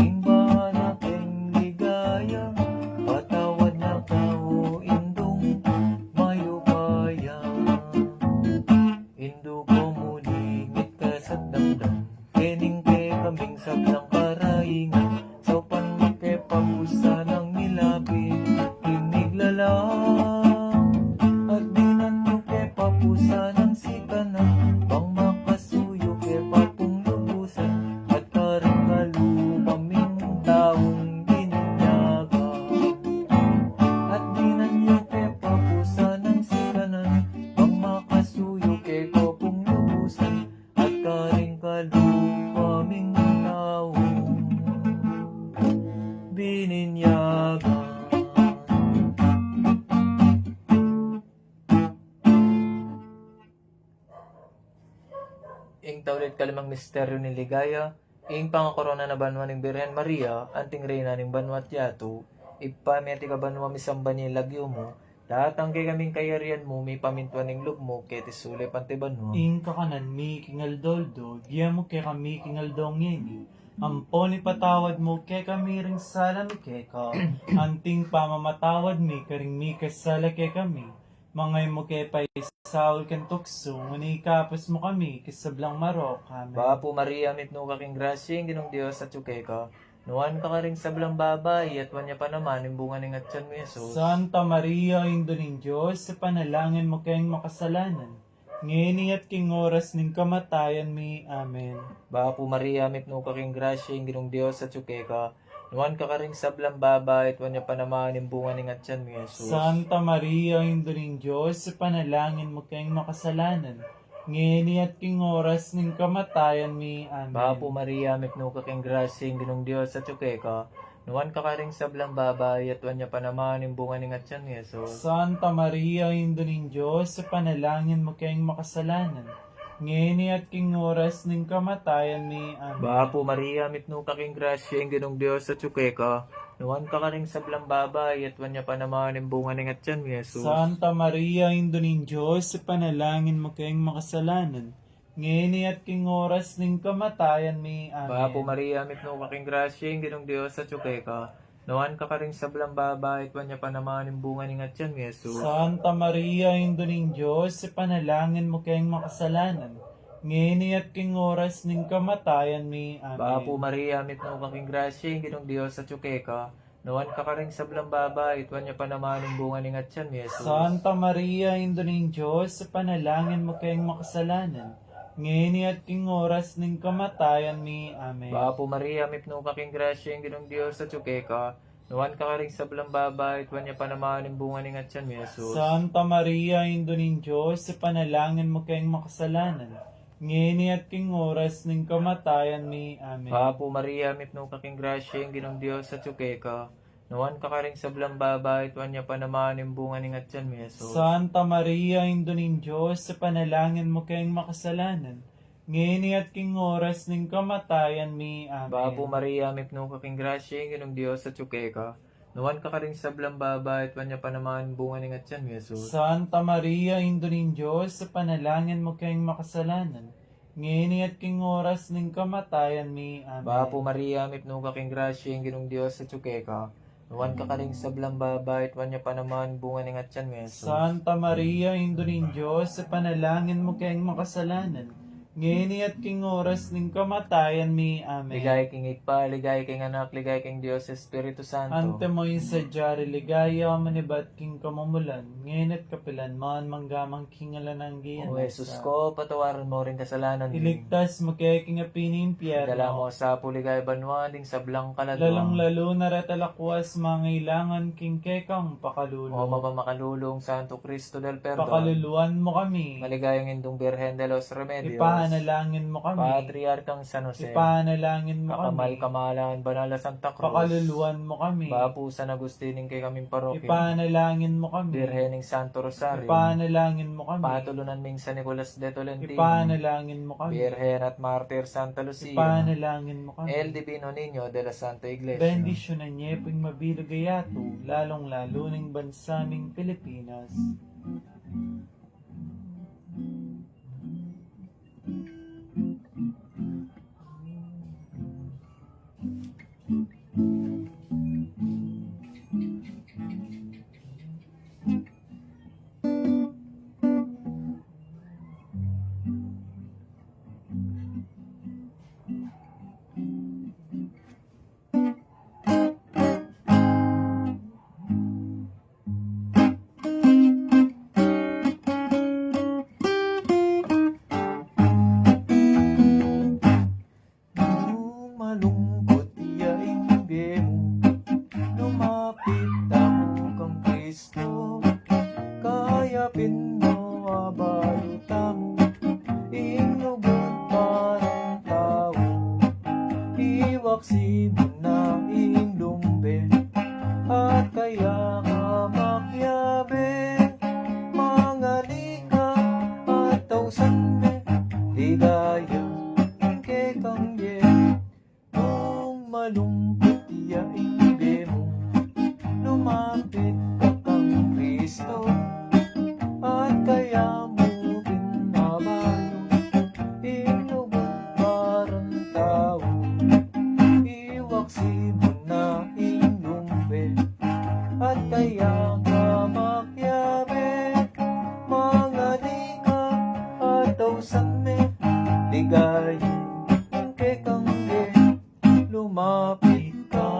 king bana king ligaya, patawad na kao indong mayupaya. Indo ko mulingit ka sa damdam, kening kay kaming sablang karaingan, sopan mo kay papusa ng nilapit, kiniglalang, at dinan nyo kay papusa ng sikanan, pang makasuyo kay papong lubusan, at karikalu kaming taong bininyaga. At dinan nyo kay papusa ng sikanan, pang makasuyo kay papong lubusan, at karikalu kaming taong bininyaga. Ing tawlit kalimang misteryo ni ligaya, ing pangakorona na banwa ng Birhen Maria, anting reyna ng banwa tiyato, ipameti ka banwa misamba ni lagyo mo, datang kay kaming kayarian mo, may pamintuan ng loob mo, kaya tisuli pante banwa. Ing kakanan mi kingal doldo, diya mo kay kami kingal dongeni. Ampon ipatawad mo kay kami ring sala mi kay ka. Anting pamamatawad mi karing mi kasala kay kami. Mangay mo kay paisaul kan tukso, ngunit ikapos mo kami kisablang marok. Amen. Bapo Maria, mitno kaking grasya, ing ginong Diyos at yuke ka, nuan ka ring sablang babay, at wanya pa naman, imbungan ng atyan mo Jesus. Santa Maria, Indo ng Diyos, sa panalangin mo kayong makasalanan. Ngini at king oras ning kamatayan mi. Amen. Bapo Maria, mitno kaking grasya, ing ginong Diyos at yuke ka, Nuwan ka karing sablang babait, wanya panaman yung bunga ni ngatyan ni Jesus. Santa Maria, Indo ng Diyos, panalangin mo kayong makasalanan. Ngeni at king oras ng kamatayan mi. Amen. Bapo Maria, mikno ka king grasya, ginong Diyos at yuke ka. Nuwan ka karing sablang babay, at wanya panaman yung bunga ni ngatyan ni Jesus. Santa Maria, Indo ng Diyos, panalangin mo kayong makasalanan. Ngeni at king oras ng kamatayan mi. Amen. Bapo Maria, mikno ka king grasya, ginong Diyos at yuke ka. Nuwan ka karing sablang babay, at wanya panaman yung bunga ni ngatyan ni Jesus. Santa Maria, Indo ng Diyos, panalangin mo kayong makasalanan. Ngeni at king oras ng kamatayan mi. Amen. Bapo Maria, mikno ka king grasya, ginong Diyos at yuke ka. Nuwan ka karing sablang babay, at wanya panaman yung bunga ni ngatyan ni Jesus. Santa Maria, Indo ng Diyos, panalangin mo kayong makasalanan. Ngeni at king oras ng kamatayan mi. Amen. Bapo Maria, mikno ka king grasya, ginong Diyos at yuke ka. Nuwan ka karing sablang babay, at wanya panaman yung bunga ni ngatyan ni Jesus. Santa Maria, Indo ng Diyos, panalangin mo kayong makasalanan. Ngeni at king oras ng kamatayan mi. Amen. Bapo Maria, mikno ka king grasya, ginong Diyos at yuke ka. Nuwan ka karing sablang babay, at wanya panaman yung bunga ni ngatyan ni Jesus. Santa Maria, Indo ng Diyos, panalangin mo kayong makasalanan. Ngeni at king oras ng kamatayan mi. Amen. Bapo Maria, mikno ka king grasya, ginong Diyos at yuke ka. Nuwan ka karing sablang babay, at wanya panaman yung bunga ni ngatyan ni Jesus. Santa Maria, Indo ng Diyos, panalangin mo kayong makasalanan. Ngeni at king oras ng kamatayan mi. Amen. Bapo Maria, mikno ka king grasya, ginong Diyos at yuke ka. Nuwan ka karing sablang babay, at wanya panaman bunga ni ngatyan ni Jesus. Santa Maria, Indo ng Diyos, panalangin mo kayong makasalanan. Ngeni at king oras ng kamatayan mi. Amen. Bapo Maria, mikno ka king grasya, ginong Diyos at yuke ka. Nuwan ka karing sablang babay, at wanya panaman bunga ni ngatyan ni Jesus. Santa Maria, Indo ng Diyos, panalangin mo kayong makasalanan. Ngeni at king oras ng kamatayan mi. Amen. Ligay king ikpa, ligay king anak, ligay king Diyos, Espiritu Santo. Ante mo yung sadyari ligaya, manibat king kamumulan, ngayon at kapilan, man manggamang king alanang giyan. O Jesus ko, patawaran mo rin kasalanan din. Iligtas mo kaya king apini Dala mo impyerno. sa puligay banwa, ding sablang Lalang kaladwang. lalo na retalakwas, mangailangan king kekang O pakalulo. mapamakalulong Santo Cristo del Perdon. Pakaluluan mo kami. Maligayang indong Birhen de los Remedios. Ipanalangin mo kami. Patriarkang San Jose. Ipanalangin mo kami. Kakamal-kamalan, Banal na Santa Cruz. Pakaluluan mo kami. Bapu San Agustin kay kaming parokya. Ipanalangin mo kami. Birhening Santo Rosario. Ipanalangin mo kami. Patulunan ming San Nicolas de Tolentino. Ipanalangin mo kami. Birhen at Martir Santa Lucia. Ipanalangin mo kami. El Divino Niño de la Santa Iglesia. Bendisyonan niya pong mabilog ayato, lalong-lalo ng bansaming Pilipinas. Nung malungkot iyain mo, lumapit ako kang Kristo. Kayapin mo, abaluta mo, inugot parang tao. Iwaksi mo na lumbe, at kaya ka makyabe. Mga lika at tausan me, ligaya kekang ye. Nung malungkot iyain mo, lumapit ka kang Kristo. At kaya mo binabayo, inugot parang tao. Iwaksi mo na lumbe, at kaya ka makyabe. Mga lika at tausan me, ligaya kekang ye. Lumapit ka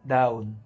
Daon.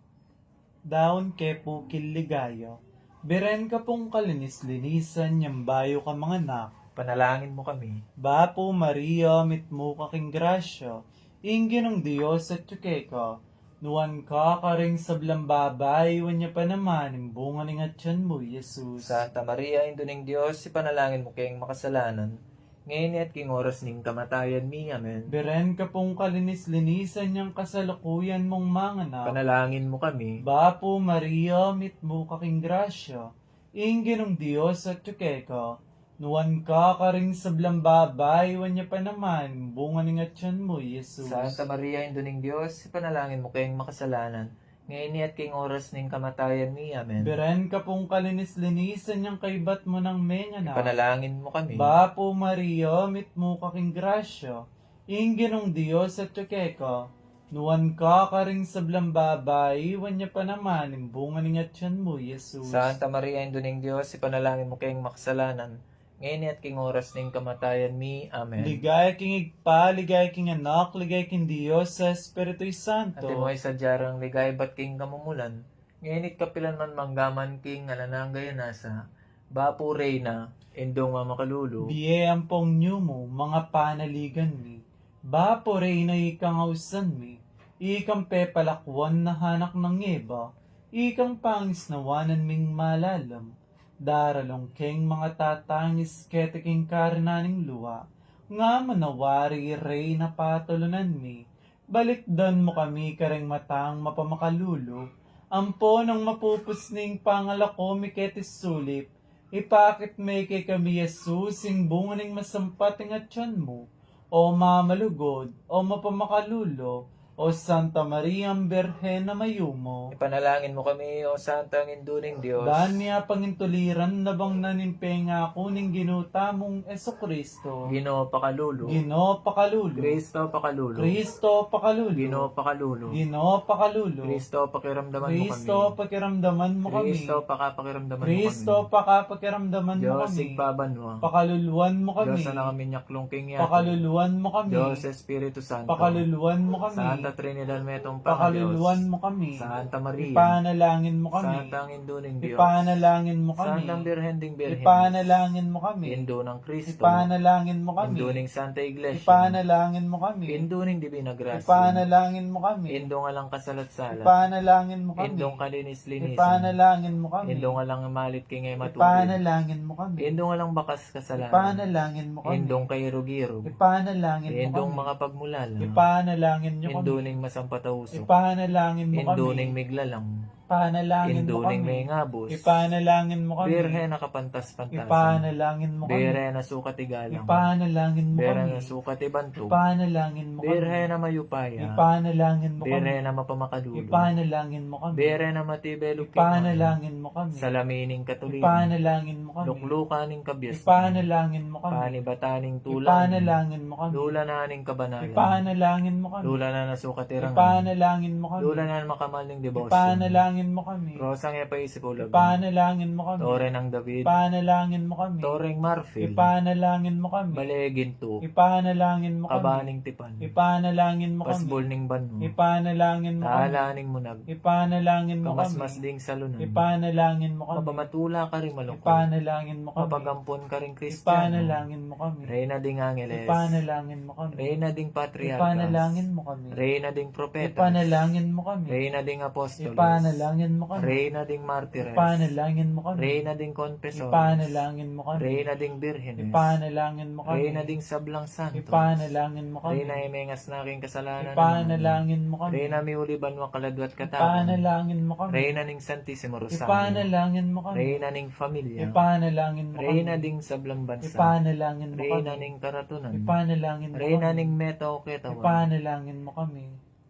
Daon kepo kiligayo. Beren ka pong kalinis-linisan, yambayo ka mga anak. Panalangin mo kami. Bapo Maria, mitmo kaking grasya, ingin ng Diyos at tsukeka. Nuwan ka karing sablang babay, wanya pa naman, imbungan ng atyan mo, Jesus. Santa Maria, Indo ng Diyos, ipanalangin mo kayong makasalanan, ngayon at king oras ning kamatayan mi. Amen. Beren ka pong kalinis-linisan niyang kasalukuyan mong mga anak. Panalangin mo kami. Bapo Maria, mitmo kaking grasya, ingin ng Diyos at tsukeka. Nuwan ka karing sablang babay, wanya pa naman, bunga ng atyan mo, Jesus. Santa Maria, Indo ng Diyos, ipanalangin mo kayong makasalanan, ngayon at king oras ning kamatayan mi. Amen. Beren ka pong kalinis-linisan niyang kaibat mo ng menganak. Panalangin mo kami. Bapo Maria, mitmo kaking grasya, ingin ng Diyos at tsukeka. Nuwan ka karing sablang babay, wanya pa naman, imbunga ng atyan mo, Jesus. Santa Maria, Indo ng Diyos, ipanalangin mo kayong makasalanan, ngayon at king oras ning kamatayan mi. Amen. Ligay king igpa, ligay king anak, ligay king Diyos sa Espiritu Santo. Ate mo ay sadyarang ligay ba't king kamumulan, ngayon it kapilan man manggaman king alanangay nasa, Bapo Reyna, Indong mamakalulu, Biye ang pong niyo mo, mga panaligan mi. Bapo Reyna ikang ausan mi. Ikang pepalakwan na hanak ng iba. Ikang pangis na wanan ming malalam. Daralong keng mga tatangis ketiking karnaning luwa. Nga manawari rey na patulunan mi. Balikdan mo kami kareng matang mapamakalulo. Ampo ng mapupusning pangalako mi ketis sulip. Ipakit may kay kami Jesus, sing bunganing masampating atyan mo. O mamalugod, o mapamakalulo, o Santa Maria ang Berhen na mayumo. ipanalangin mo kami, O Santa ang Induning Diyos. Daan niya pangintuliran na bang nanimpenga kuning ginuta mong Esokristo. Ginoo pakalulu, Ginoo pakalulo. Kristo pakalulu, Kristo pakalulo. Ginoo pakalulu, Ginoo pakalulo. Kristo pakiramdaman mo Kristo kami, pakiramdaman mo kami. Kristo pakiramdaman mo Kristo kami, pakiramdaman mo Diyos kami. sigbaban mo, Pakaluluan mo kami. Diyos na kami nyaklong king yato, Pakaluluan mo kami. Diyos Espiritu Santo, Pakaluluan mo kami. Santa Trinidad metong Pakaluluan Panginoon, mo kami. Santa Maria, Ipanalangin mo kami. Santa ang Induning Diyos, Ipanalangin mo kami. Santang Birhen ding Birhen, Ipanalangin mo kami. Indo ng Kristo, Ipanalangin mo kami. Induning Santa Iglesia, Ipanalangin mo kami. Induning Divina Gracia, Ipanalangin mo kami. Indong alang kasalat-salat, Ipanalangin mo kami. Indong kalinis-linisan, Ipanalangin mo kami. Indong alang malit kay ngay matubig, Ipanalangin mo kami. Indong alang bakas kasalanan, Ipanalangin mo kami. Indong kairog-irog, Ipanalangin mo Indong kami. mga pagmulala, Ipanalangin nyo kami. Induning masampatauso, Ipanalangin mo kami. Induning miglalang, Ipanalangin mo Induning kami. may ngabos, Ipanalangin mo kami. Birhen na kapantas-pantasan, Ipanalangin mo kami. Birhen na sukat igalang, Ipanalangin mo Birhen kami. na sukat ibantog, Ipanalangin mo kami. Birhen na mayupaya, Ipanalangin mo kami. Birhen na mapamakalulo, Ipanalangin mo kami. Birhen na matibelo Ipanalangin mo kami. salamining katuliran, Ipanalangin mo kami. luklukaning kabyas, Ipanalangin mo kami. panibataning tulan, Ipanalangin mo kami. lulananing kabanalan, Ipanalangin mo kami. lula na nasukatirangan, Ipanalangin mo kami. lula na makamal ng debosyon, Ipanalangin mo kami. Rosang epaisipulagan, Ipanalangin mo kami. Tore ng David, Ipanalangin mo kami. Toreng Marfil, Ipanalangin mo kami. Baleginto, Ipanalangin mo kami. Kabaning Tipan, Ipanalangin mo kami. Pasbol ning Banmo, Ipanalangin mo kami. Taalaning Munag, Ipanalangin mo kami. Kamasmas ding Salunan, Ipanalangin mo kami. Mapamatula ka rin malungkot, Ipanalangin mo kami. Mapagampon ka rin Kristiyano, Ipanalangin mo kami. Reyna ding Angeles, Ipanalangin mo kami. Reyna ding Patriarchas, Ipanalangin mo kami. Reyna ding Propetas, Ipanalangin mo kami. Reyna ding Apostoles, Ipanalangin mo kami. Reyna ding Martires, Ipanalangin mo kami. Reyna ding Confessores, Ipanalangin mo kami. Reyna ding Birhenes, Ipanalangin mo kami. Reyna ding Sablang Santos, Ipanalangin mo kami. Reyna emengas na aking kasalanan, Ipanalangin mo kami. Reyna miuliban wa kaladwat katawan, Ipanalangin mo kami. Reyna ning Santissimo Rosario, Ipanalangin mo kami. Reyna ning Familia, Ipanalangin mo kami. Reyna ding Sablang Bansa, Ipanalangin mo Reyna kami. ning Karatunan, Ipanalangin mo Reyna kami. ning Metao Ketawan, Ipanalangin mo kami.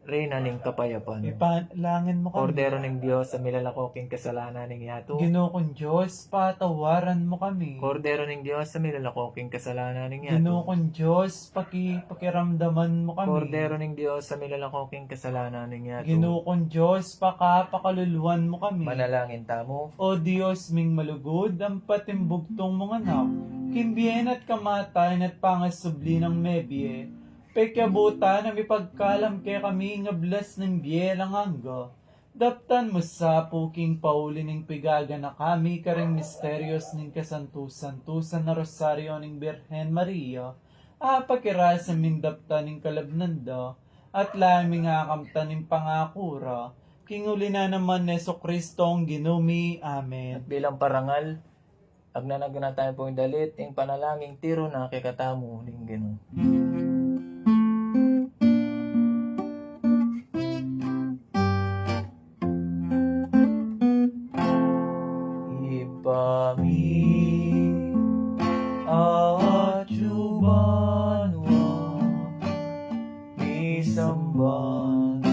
Reyna ning Kapayapan, Ipanalangin mo kami. Kordero ning Diyos sa milalakoking kasalanan ning yato, Ginoo kong Diyos, patawaran mo kami. Kordero ning Diyos sa milalakoking kasalanan ning Ginoo yato, kong Diyos, pakiramdaman mo kami. Kordero ning Diyos sa milalakoking kasalanan ning yato, Ginoo kong Diyos, pakaluluan mo kami. manalangin tamo, O Diyos ming malugod, ang patimbugtong mga anak, kimbiyen at kamatayan at pangasubli ng mebye, Pekyabuta na mipagkalam kay kami nga blas ng bielang hangga. Daptan mo sa puking pauli ning pigaga na kami karing misteryos ning kasantusan-tusan na rosaryo ning Birhen Maria. Apakira sa mindaptan ning kalabnanda at laming akamtan ning pangakura. Kinguli na naman Neso Kristong ginumi. Amen. At bilang parangal, agnanag na tayo pong dalit, yung panalangin tiro na kikatamo ning Ginoo. Ipami at yubanwa isamban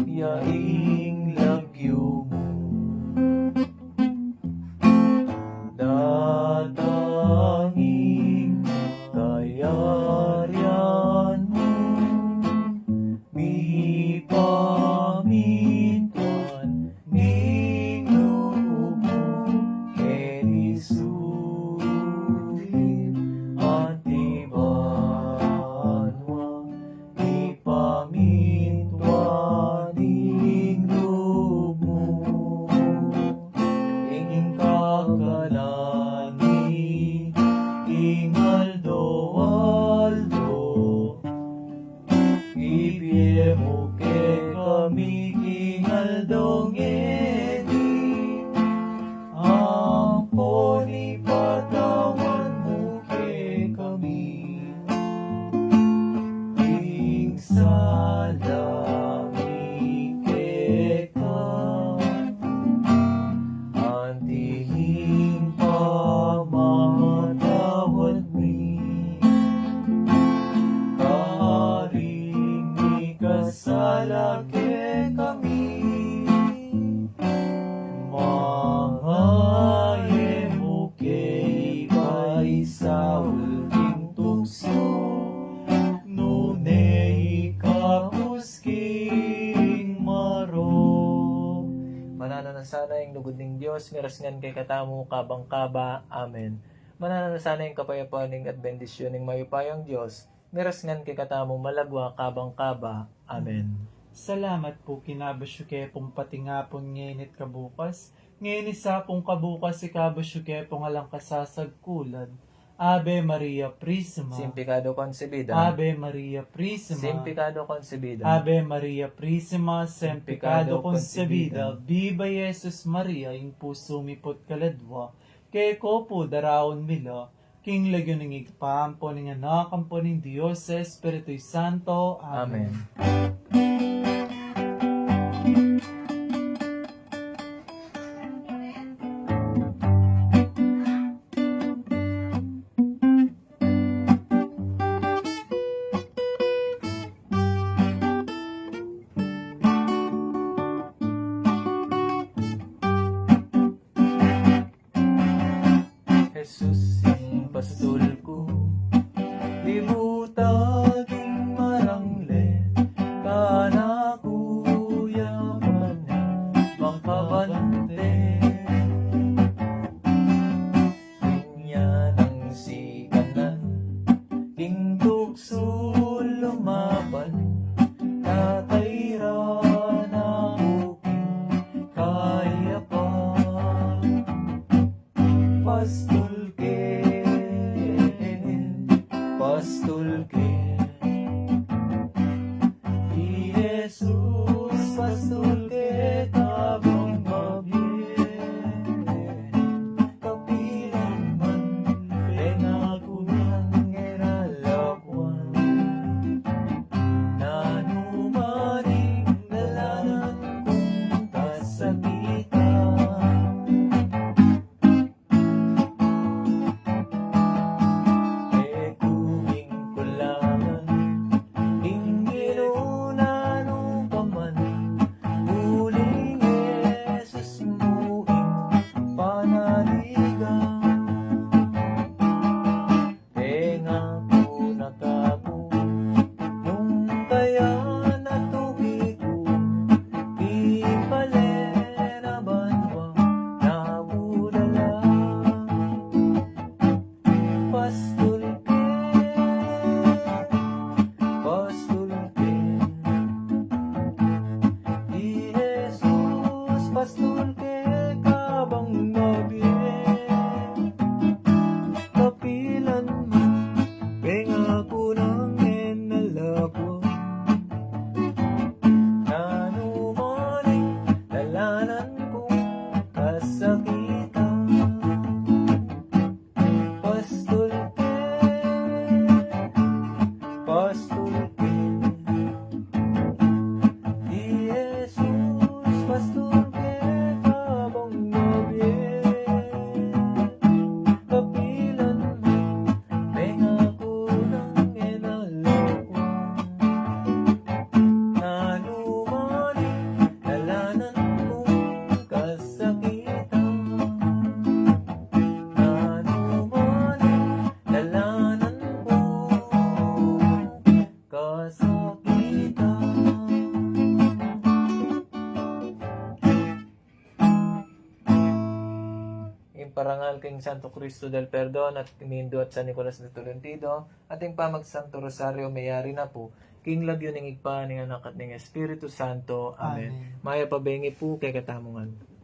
yaing lagyo mo datangin kayarian mo mi pamintuan ning loob mo Sulit at ibanwa ipamintwaning loob mo inging kakalani ingaldo-aldo ibie mo ke kami ingaldong Amponi patawan mo kay kami ing salami kay ka antihing pamatawad mi karing mi kasala kay kami Mahaye mo kay sa ulting tukso nunay kapusking maro. Mananasana yung lugod ng Diyos, mirasngan kay katamo kabang-kaba. Amen. Mananasana yung kapayapaan at bendisyon ng mayupayang Diyos, mirasngan kay katamo malagwa kabang-kaba. Amen. Salamat po kinabasyo kaya pong patingapon ngayon kabukas. Ngayon isa pong kabukas ikabasyo kaya pong alang kasasagkulan. Ave Maria Purísima. Sin pecado concebida. Ave Maria Purísima. Sin pecado concebida. Ave Maria Purísima, sem pecado concebida. Viva Jesus Maria, yung puso mi pot kaladwa. Kaya ko po darawon mila. King lagyo ng igpampo ng anakampo ng Diyos sa Espiritu Santo. Amen. Jesus, yung pastol ko, libutaging marangle, imparangal king Santo Cristo del Perdon at Mindo at San Nicolas de Tolentino, ating pamagsanto Rosario mayari na po, king lagyo ning igpa ning anak at ning Espiritu Santo. Amen. Amen. Maya pabengi po kay katamungan.